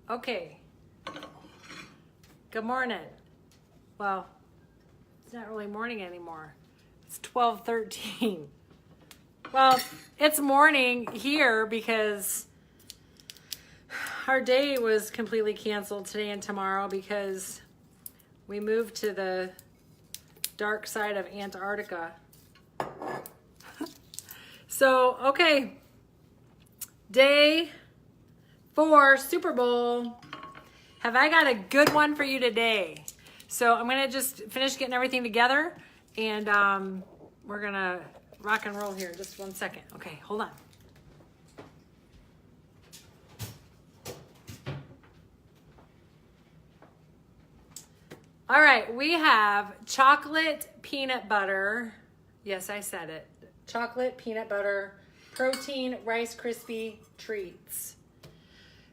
Okay. Good morning. Well, it's not really morning anymore. It's 12:13. Well, it's morning here because our day was completely canceled today and tomorrow because we moved to the dark side of Antarctica. So, okay. Day 4, Super Bowl. Have I got a good one for you today? So I'm going to just finish getting everything together, and we're going to rock and roll here. Just 1 second. Okay, hold on. All right, we have chocolate peanut butter. Yes, I said it. Chocolate peanut butter protein Rice Krispie treats.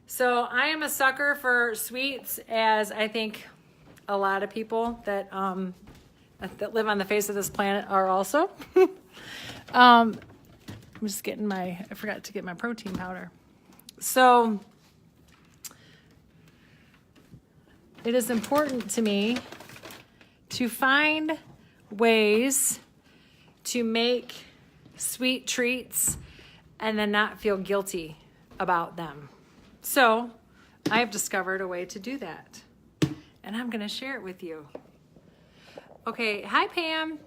So I am a sucker for sweets, as I think a lot of people that live on the face of this planet are also. I'm just getting I forgot to get my protein powder. So it is important to me to find ways to make sweet treats and then not feel guilty about them. So I have discovered a way to do that, and I'm going to share it with you. Okay, hi Pam.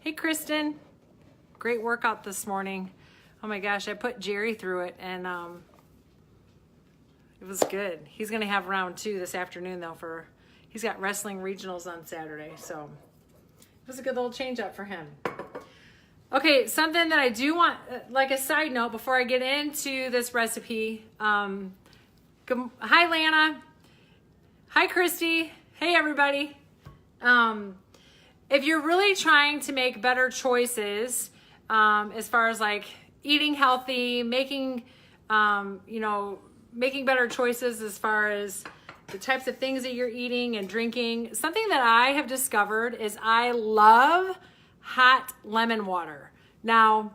Hey Kristen. Great workout this morning. Oh my gosh, I put Jerry through it, and it was good. He's going to have round 2 this afternoon though. He's got wrestling regionals on Saturday, so it was a good little change up for him. Okay, something that I do want, like a side note before I get into this recipe. Hi Lana. Hi Christy. Hey everybody. If you're really trying to make better choices, as far as like eating healthy, making better choices as far as the types of things that you're eating and drinking, something that I have discovered is I love hot lemon water. Now,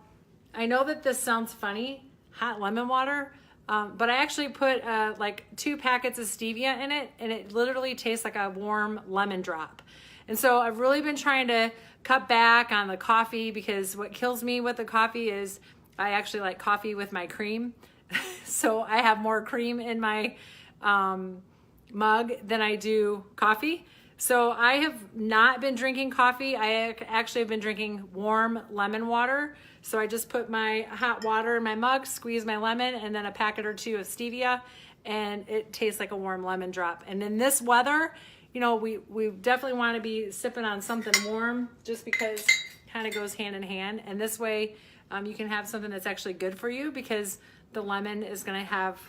I know that this sounds funny, hot lemon water, but I actually put like 2 packets of stevia in it, and it literally tastes like a warm lemon drop. And so I've really been trying to cut back on the coffee, because what kills me with the coffee is I actually like coffee with my cream. So I have more cream in my mug than I do coffee. So I have not been drinking coffee. I actually have been drinking warm lemon water. So I just put my hot water in my mug, squeeze my lemon, and then a packet or 2 of stevia, and it tastes like a warm lemon drop. And in this weather, we definitely want to be sipping on something warm, just because it kind of goes hand in hand. And this way you can have something that's actually good for you, because the lemon is going to have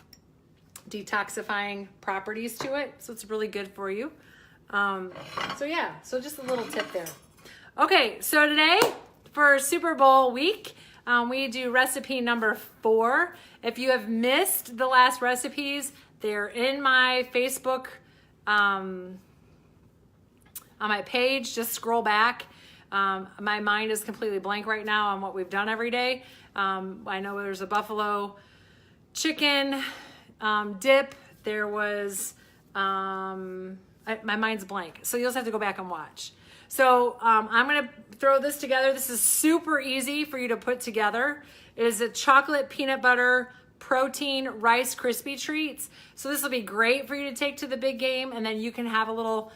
detoxifying properties to it. So it's really good for you. So just a little tip there. Okay, so today for Super Bowl week, we do recipe number 4. If you have missed the last recipes, they're in my Facebook, on my page. Just scroll back. My mind is completely blank right now on what we've done every day. I know there's a buffalo chicken dip. There was, my mind's blank. So you'll just have to go back and watch. So I'm going to throw this together. This is super easy for you to put together. It is a chocolate peanut butter protein Rice Krispie treats. So this will be great for you to take to the big game, and then you can have a little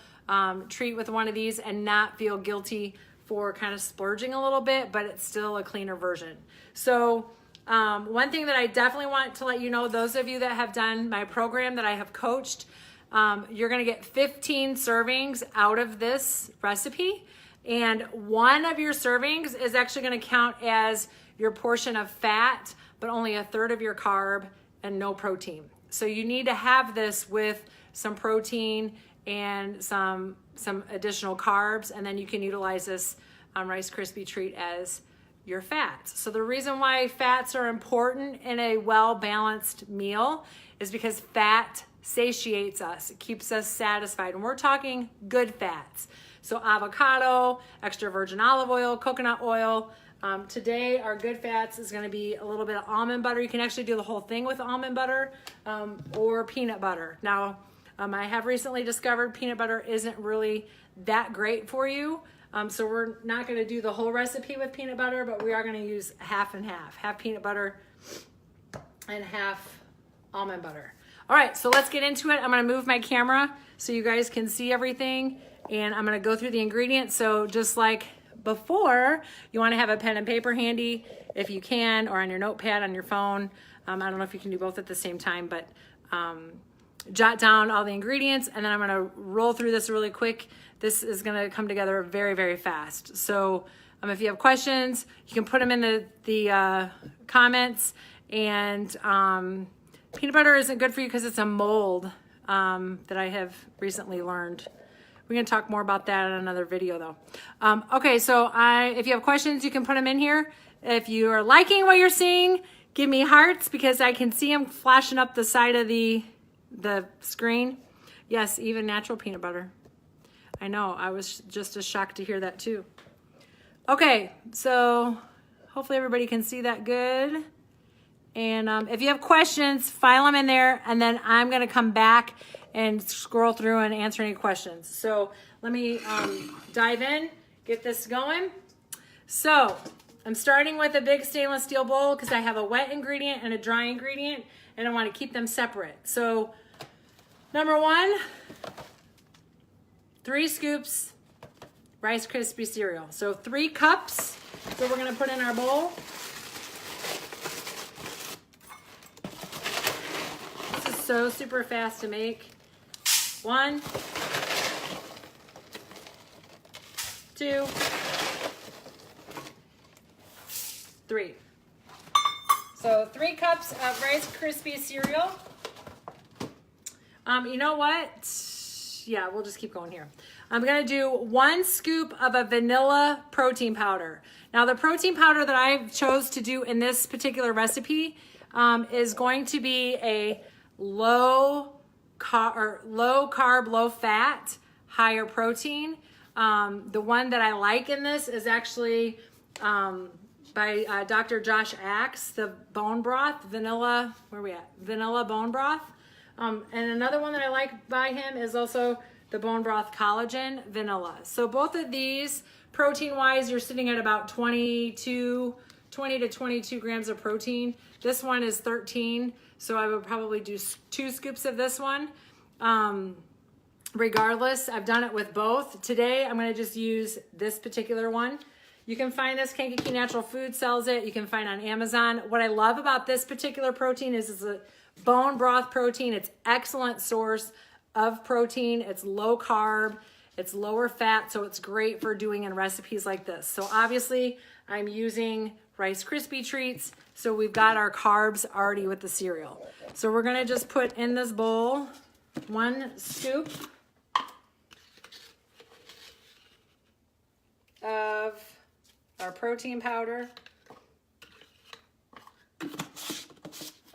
treat with one of these and not feel guilty for kind of splurging a little bit, but it's still a cleaner version. So one thing that I definitely want to let you know, those of you that have done my program that I have coached, you're going to get 15 servings out of this recipe, and one of your servings is actually going to count as your portion of fat, but only 1/3 of your carb and no protein. So you need to have this with some protein and some additional carbs, and then you can utilize this Rice Krispie treat as your fats. So the reason why fats are important in a well-balanced meal is because fat satiates us. It keeps us satisfied. And we're talking good fats. So avocado, extra virgin olive oil, coconut oil, Today, our good fats is going to be a little bit of almond butter. You can actually do the whole thing with almond butter or peanut butter. Now, I have recently discovered peanut butter isn't really that great for you. So we're not going to do the whole recipe with peanut butter, but we are going to use half and half peanut butter and half almond butter. All right, so let's get into it. I'm going to move my camera so you guys can see everything, and I'm going to go through the ingredients. So just like before, you want to have a pen and paper handy if you can, or on your notepad on your phone. I don't know if you can do both at the same time, but jot down all the ingredients, and then I'm going to roll through this really quick. This is going to come together very, very fast. So if you have questions, you can put them in the comments. And peanut butter isn't good for you because it's a mold that I have recently learned. We're going to talk more about that in another video, though. Okay, so if you have questions, you can put them in here. If you are liking what you're seeing, give me hearts because I can see them flashing up the side of the screen. Yes, even natural peanut butter. I know, I was just as shocked to hear that too. Okay, so hopefully everybody can see that good. And if you have questions, file them in there, and then I'm going to come back and scroll through and answer any questions. So let me dive in, get this going. So I'm starting with a big stainless steel bowl because I have a wet ingredient and a dry ingredient, and I want to keep them separate. So number one, 3 scoops Rice Krispie cereal. So 3 cups. So we're going to put in our bowl. This is so super fast to make. 1, 2, 3. So 3 cups of Rice Krispie cereal. You know what? Yeah, we'll just keep going here. I'm going to do 1 scoop of a vanilla protein powder. Now, the protein powder that I chose to do in this particular recipe is going to be a low carb, low fat, higher protein. The one that I like in this is actually by Dr. Josh Axe, the bone broth, vanilla, where are we at? Vanilla bone broth. And another one that I like by him is also the bone broth collagen vanilla. So both of these, protein-wise, you're sitting at about 20 to 22 grams of protein. This one is 13, so I would probably do 2 scoops of this one. Regardless, I've done it with both. Today, I'm going to just use this particular one. You can find this, Kankakee Natural Food sells it. You can find it on Amazon. What I love about this particular protein is it's a bone broth protein. It's excellent source of protein. It's low carb, it's lower fat, so it's great for doing in recipes like this. So obviously I'm using Rice Krispie treats, so we've got our carbs already with the cereal. So we're gonna just put in this bowl 1 scoop of our protein powder.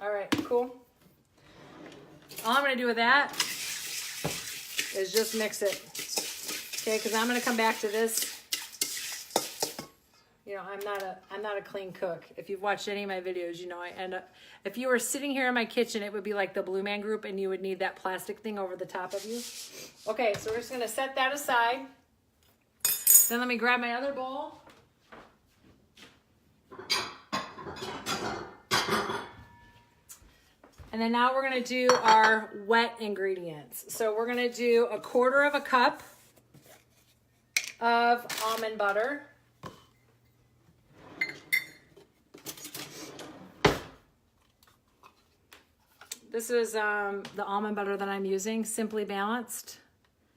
All right, cool. All I'm gonna do with that is just mix it, okay? Because I'm gonna come back to this. You know, I'm not a clean cook. If you've watched any of my videos, you know I end up. If you were sitting here in my kitchen, it would be like the Blue Man Group, and you would need that plastic thing over the top of you. Okay, so we're just gonna set that aside. Then let me grab my other bowl. And then now we're going to do our wet ingredients. So we're going to do 1/4 cup of almond butter. This is the almond butter that I'm using, Simply Balanced.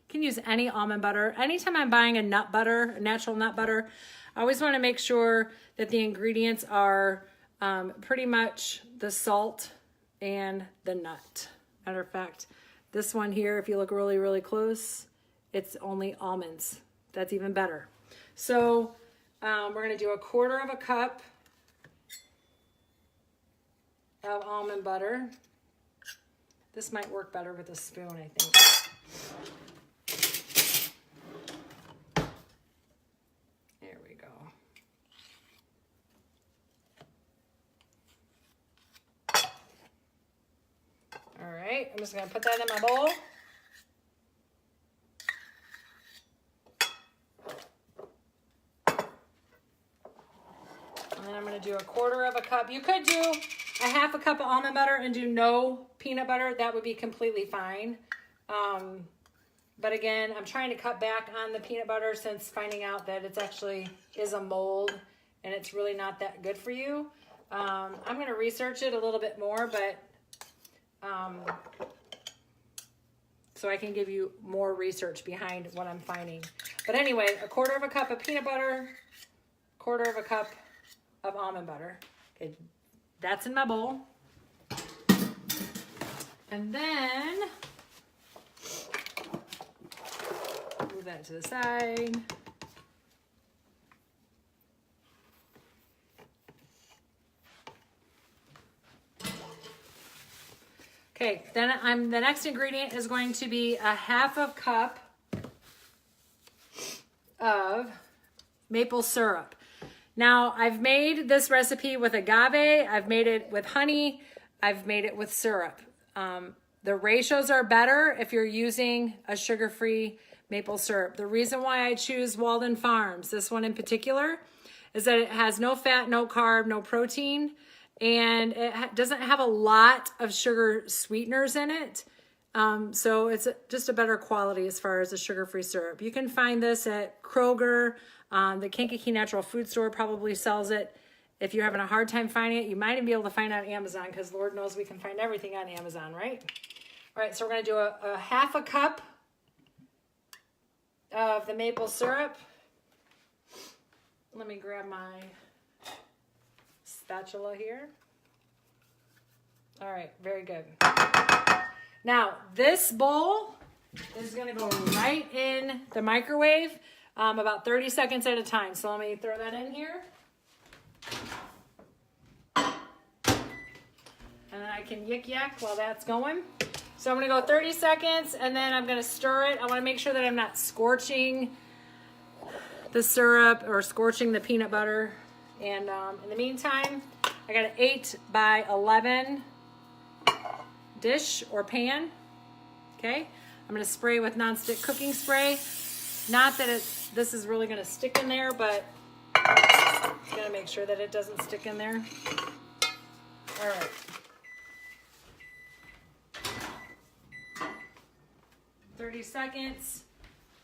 You can use any almond butter. Anytime I'm buying a nut butter, a natural nut butter, I always want to make sure that the ingredients are pretty much the salt and the nut. Matter of fact, this one here, if you look really, really close, it's only almonds. That's even better. So we're gonna do 1/4 cup of almond butter. This might work better with a spoon, I think. There we go. I'm just gonna put that in my bowl. And then I'm gonna do a 1/4 cup. You could do a 1/2 cup of almond butter and do no peanut butter. That would be completely fine. But again, I'm trying to cut back on the peanut butter since finding out that it's actually is a mold and it's really not that good for you. I'm going to research it a little bit more, but so I can give you more research behind what I'm finding. But anyway, a 1/4 cup of peanut butter, 1/4 cup of almond butter. Okay, that's in my bowl. And then move that to the side. Okay, then the next ingredient is going to be a 1/2 cup of maple syrup. Now, I've made this recipe with agave, I've made it with honey, I've made it with syrup. The ratios are better if you're using a sugar-free maple syrup. The reason why I choose Walden Farms, this one in particular, is that it has no fat, no carb, no protein, and it doesn't have a lot of sugar sweeteners in it. So it's just a better quality as far as a sugar-free syrup. You can find this at Kroger. The Kankakee Natural Food Store probably sells it. If you're having a hard time finding it, you might even be able to find it on Amazon because Lord knows we can find everything on Amazon, right? All right, so we're going to do a 1/2 cup of the maple syrup. Let me grab my spatula here. All right, very good. Now, this bowl is going to go right in the microwave about 30 seconds at a time. So let me throw that in here. And then I can yik yak while that's going. So I'm going to go 30 seconds and then I'm going to stir it. I want to make sure that I'm not scorching the syrup or scorching the peanut butter. And in the meantime, I got an 8 by 11 dish or pan. Okay, I'm going to spray with nonstick cooking spray. Not that this is really going to stick in there, but it's going to make sure that it doesn't stick in there. All right. Seconds.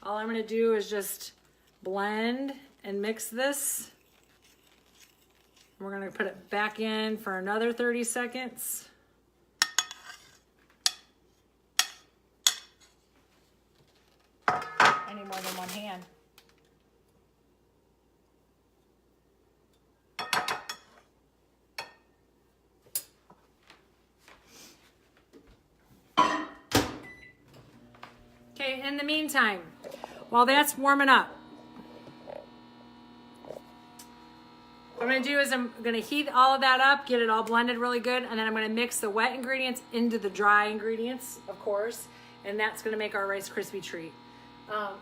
All I'm going to do is just blend and mix this. We're going to put it back in for another 30 seconds. I need more than one hand. Okay, in the meantime, while that's warming up, what I'm going to do is I'm going to heat all of that up, get it all blended really good, and then I'm going to mix the wet ingredients into the dry ingredients, of course, and that's going to make our Rice Krispie treat. So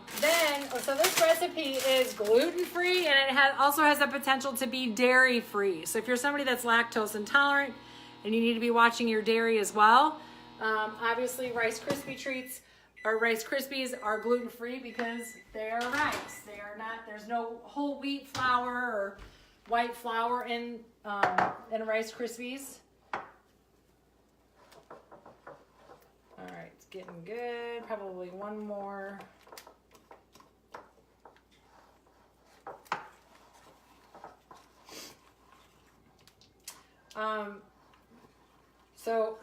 this recipe is gluten-free, and it also has the potential to be dairy-free. So if you're somebody that's lactose intolerant and you need to be watching your dairy as well, obviously Rice Krispie treats or Rice Krispies are gluten-free because they are rice. They are not, there's no whole wheat flour or white flour in Rice Krispies. All right, it's getting good. Probably one more. So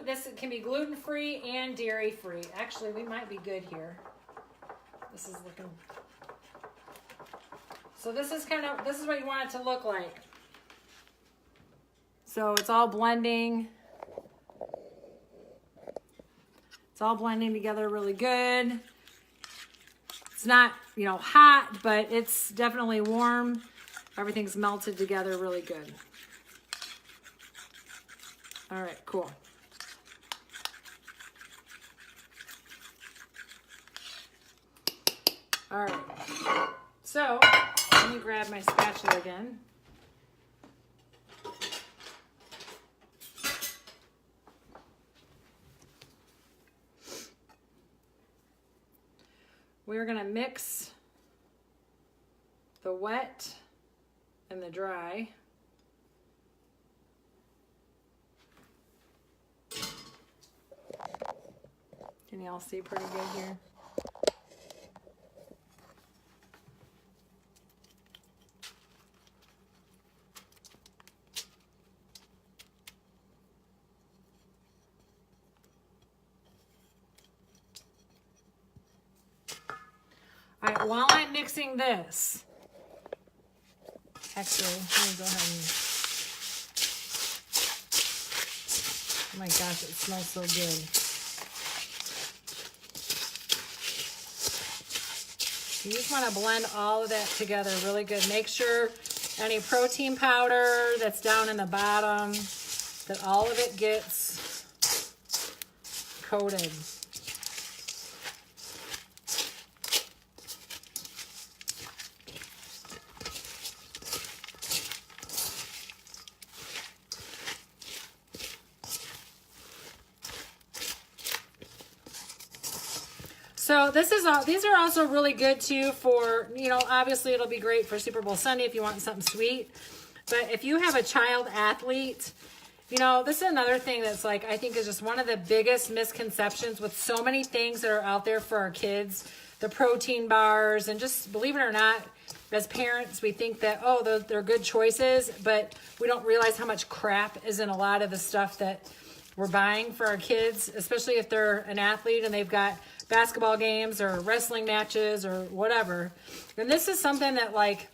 this can be gluten-free and dairy-free. Actually, we might be good here. This is looking. So this is what you want it to look like. So it's all blending. It's all blending together really good. It's not, hot, but it's definitely warm. Everything's melted together really good. All right, cool. All right. So, let me grab my spatula again. we're gonna mix the wet and the dry. Can y'all see pretty good here? All right, while I'm mixing this, actually, let me go ahead and, oh my gosh, it smells so good. You just want to blend all of that together really good. Make sure any protein powder that's down in the bottom, that all of it gets coated. So these are also really good too for, you know, obviously it'll be great for Super Bowl Sunday if you want something sweet. But if you have a child athlete, you know, this is another thing that's like, I think is just one of the biggest misconceptions with so many things that are out there for our kids, the protein bars, and just believe it or not, as parents, we think that, oh, they're good choices, but we don't realize how much crap is in a lot of the stuff that we're buying for our kids, especially if they're an athlete and they've got basketball games or wrestling matches or whatever. And this is something that like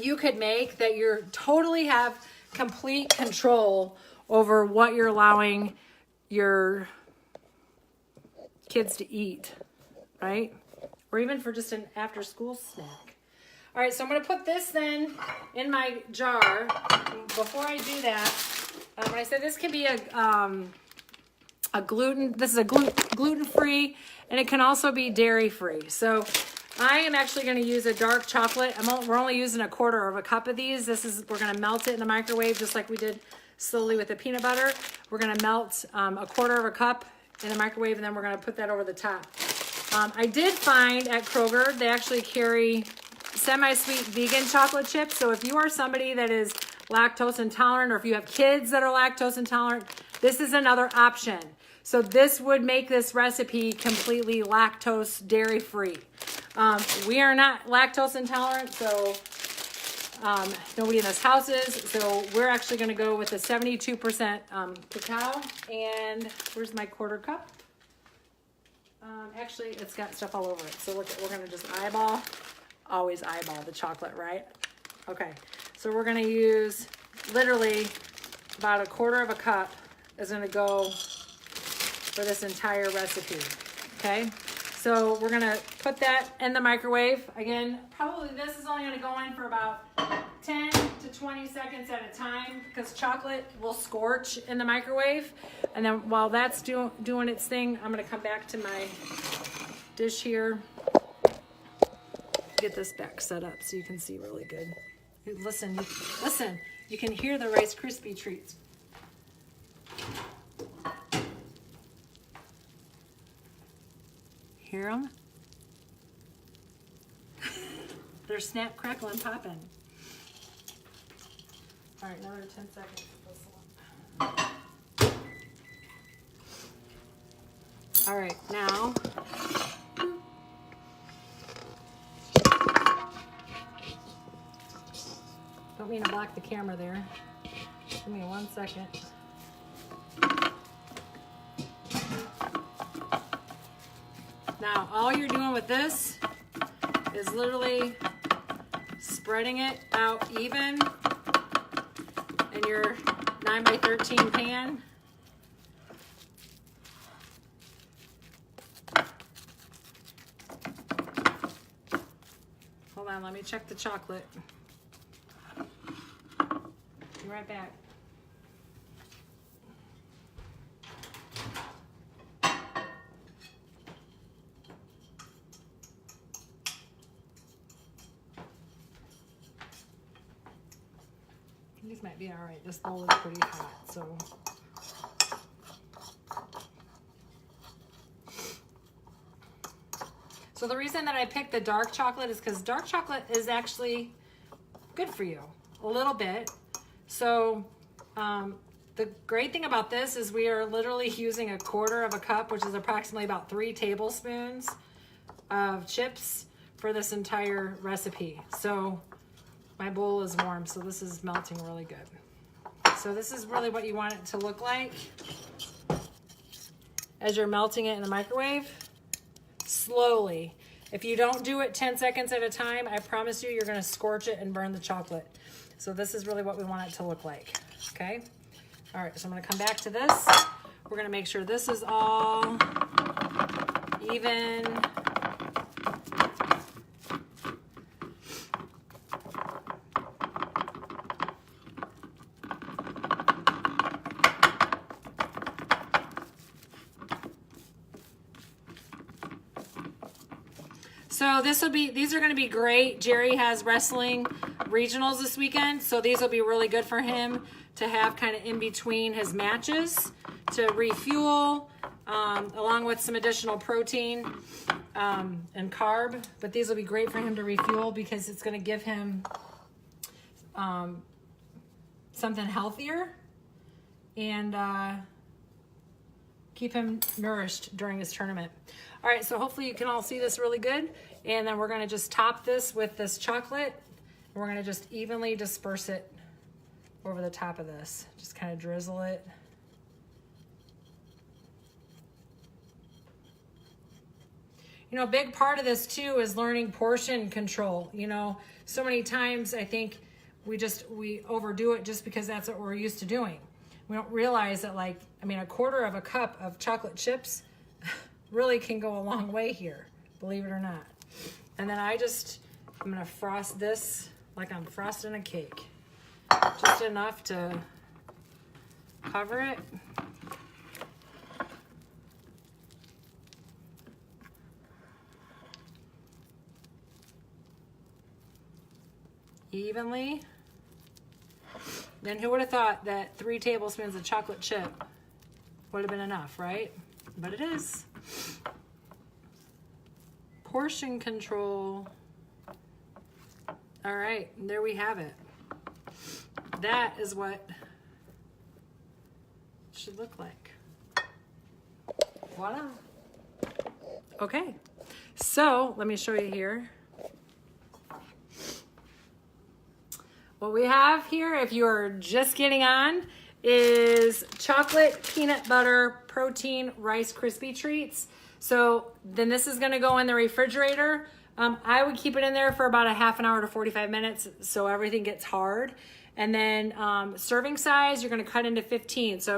you could make that you're totally have complete control over what you're allowing your kids to eat, right? Or even for just an after school snack. All right, so I'm gonna put this then in my jar. Before I do that, when I said this can be a gluten-free, and it can also be dairy-free. So I am actually going to use a dark chocolate. We're only using 1/4 cup of these. We're going to melt it in the microwave just like we did slowly with the peanut butter. We're going to melt 1/4 cup in the microwave, and then we're going to put that over the top. I did find at Kroger, they actually carry semi-sweet vegan chocolate chips. So if you are somebody that is lactose intolerant, or if you have kids that are lactose intolerant, this is another option. So this would make this recipe completely lactose dairy-free. We are not lactose intolerant, so nobody in this house is. So we're actually going to go with a 72% cacao. And where's my 1/4 cup? Actually, it's got stuff all over it. So look, we're going to just always eyeball the chocolate, right? Okay, so we're going to use literally about 1/4 cup is going to go for this entire recipe. Okay, so we're gonna put that in the microwave. Again, probably this is only gonna go in for about 10 to 20 seconds at a time because chocolate will scorch in the microwave. And then while that's doing its thing, I'm gonna come back to my dish here. Get this back set up so you can see really good. Listen, you can hear the Rice Krispie treats. Hear them? They're snap, crackle, and popping. All right, another 10 seconds. All right, now don't mean to block the camera there. Give me 1 second. Now, all you're doing with this is literally spreading it out even in your 9x13 pan. Hold on, let me check the chocolate. Be right back. These might be all right. This bowl is pretty hot, so. So the reason that I picked the dark chocolate is because dark chocolate is actually good for you, a little bit. So the great thing about this is we are literally using 1/4 cup, which is approximately about 3 tablespoons of chips for this entire recipe. So my bowl is warm, so this is melting really good. So this is really what you want it to look like as you're melting it in the microwave. Slowly. If you don't do it 10 seconds at a time, I promise you're going to scorch it and burn the chocolate. So this is really what we want it to look like. Okay? All right, so I'm going to come back to this. We're going to make sure this is all even. So these are going to be great. Jerry has wrestling regionals this weekend, so these will be really good for him to have kind of in between his matches to refuel, along with some additional protein and carb. But these will be great for him to refuel because it's going to give him something healthier and keep him nourished during his tournament. All right, so hopefully you can all see this really good. And then we're going to just top this with this chocolate. And we're going to just evenly disperse it over the top of this. Just kind of drizzle it. You know, a big part of this too is learning portion control. You know, so many times I think we overdo it just because that's what we're used to doing. We don't realize that, like, I mean, 1/4 cup of chocolate chips really can go a long way here, believe it or not. And then I'm gonna frost this like I'm frosting a cake. Just enough to cover it. Evenly. Then who would have thought that 3 tablespoons of chocolate chip would have been enough, right? But it is. Portion control. All right, there we have it. That is what it should look like. Voila. Okay, so let me show you here. What we have here, if you're just getting on, is chocolate peanut butter protein Rice Krispy treats. So then this is gonna go in the refrigerator. I would keep it in there for about a half an hour to 45 minutes so everything gets hard. And then serving size, you're gonna cut into 15. So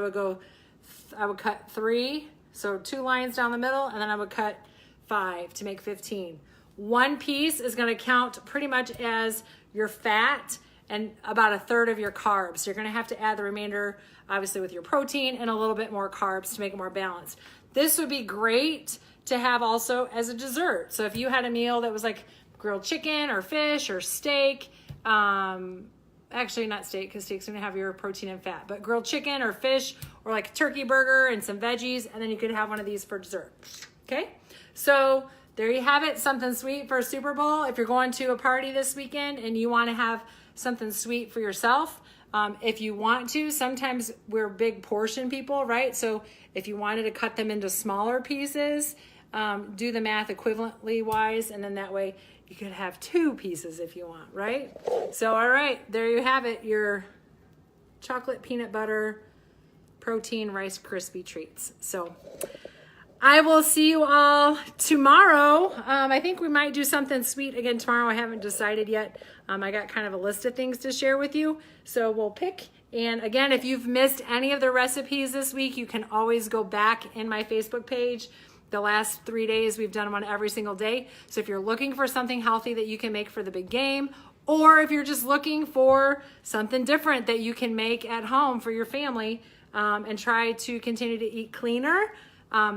I would cut 3, so 2 lines down the middle, and then I would cut 5 to make 15. 1 piece is gonna count pretty much as your fat and about 1/3 of your carbs. So you're gonna have to add the remainder, obviously, with your protein and a little bit more carbs to make it more balanced. This would be great to have also as a dessert. So if you had a meal that was like grilled chicken or fish or steak, actually not steak because steak's gonna have your protein and fat, but grilled chicken or fish or like a turkey burger and some veggies, and then you could have one of these for dessert, okay? So there you have it, something sweet for Super Bowl. If you're going to a party this weekend and you wanna have something sweet for yourself, if you want to, sometimes we're big portion people, right? So if you wanted to cut them into smaller pieces, do the math equivalently wise, and then that way you could have 2 pieces if you want, right? So, all right, there you have it, your chocolate peanut butter protein Rice Krispy treats. So I will see you all tomorrow. I think we might do something sweet again tomorrow. I haven't decided yet. I got kind of a list of things to share with you. So we'll pick. And again, if you've missed any of the recipes this week, you can always go back in my Facebook page. The last 3 days, we've done one every single day. So if you're looking for something healthy that you can make for the big game, or if you're just looking for something different that you can make at home for your family and try to continue to eat cleaner,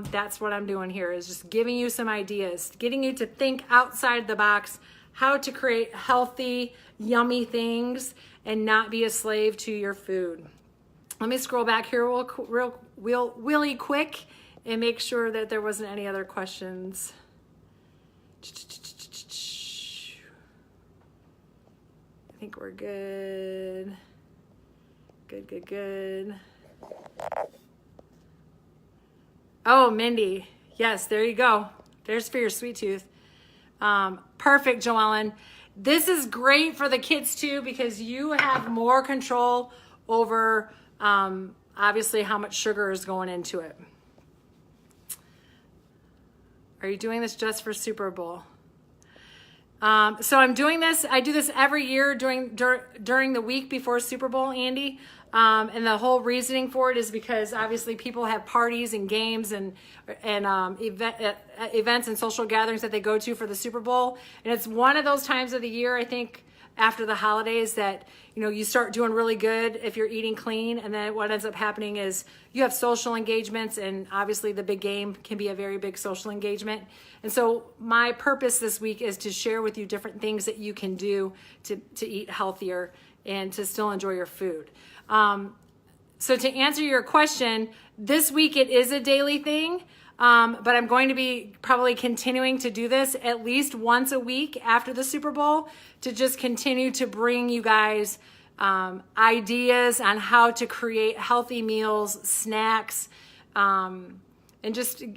that's what I'm doing here, is just giving you some ideas, getting you to think outside the box, how to create healthy, yummy things and not be a slave to your food. Let me scroll back here really quick and make sure that there wasn't any other questions. I think we're good. Good. Oh, Mindy. Yes, there you go. There's for your sweet tooth. Perfect, Joellen. This is great for the kids too because you have more control over obviously how much sugar is going into it. Are you doing this just for Super Bowl? So I'm doing this. I do this every year during the week before Super Bowl, Andy. And the whole reasoning for it is because obviously people have parties and games and events and social gatherings that they go to for the Super Bowl. And it's one of those times of the year, I think, after the holidays that, you start doing really good if you're eating clean. And then what ends up happening is you have social engagements, and obviously the big game can be a very big social engagement. And so my purpose this week is to share with you different things that you can do to eat healthier and to still enjoy your food. So to answer your question, this week it is a daily thing, but I'm going to be probably continuing to do this at least once a week after the Super Bowl to just continue to bring you guys ideas on how to create healthy meals, snacks, and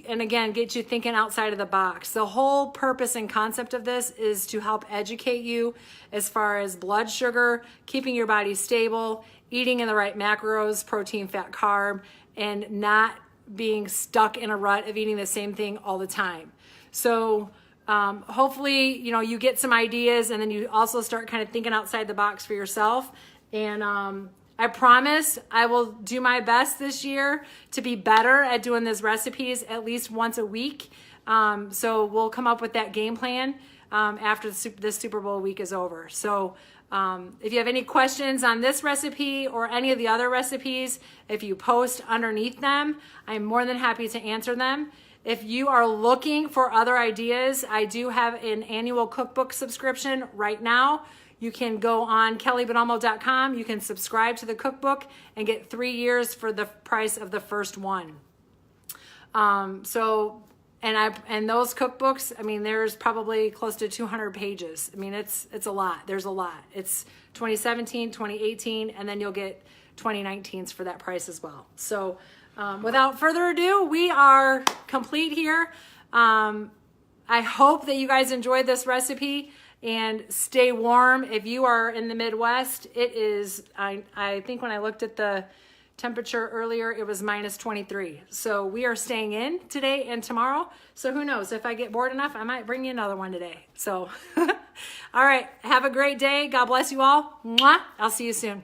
again, get you thinking outside of the box. The whole purpose and concept of this is to help educate you as far as blood sugar, keeping your body stable, eating in the right macros, protein, fat, carb, and not being stuck in a rut of eating the same thing all the time. So hopefully, you get some ideas, and then you also start kind of thinking outside the box for yourself. And I promise I will do my best this year to be better at doing these recipes at least once a week. So we'll come up with that game plan after this Super Bowl week is over. So if you have any questions on this recipe or any of the other recipes, if you post underneath them, I'm more than happy to answer them. If you are looking for other ideas, I do have an annual cookbook subscription right now. You can go on kellybenalmo.com. You can subscribe to the cookbook and get 3 years for the price of the first one. And those cookbooks, there's probably close to 200 pages. It's a lot. There's a lot. It's 2017, 2018, and then you'll get 2019s for that price as well. So without further ado, we are complete here. I hope that you guys enjoyed this recipe, and stay warm. If you are in the Midwest, it is, I think when I looked at the temperature earlier, it was -23. So we are staying in today and tomorrow. So who knows, if I get bored enough, I might bring you another one today. So, all right, have a great day. God bless you all. Mwah. I'll see you soon.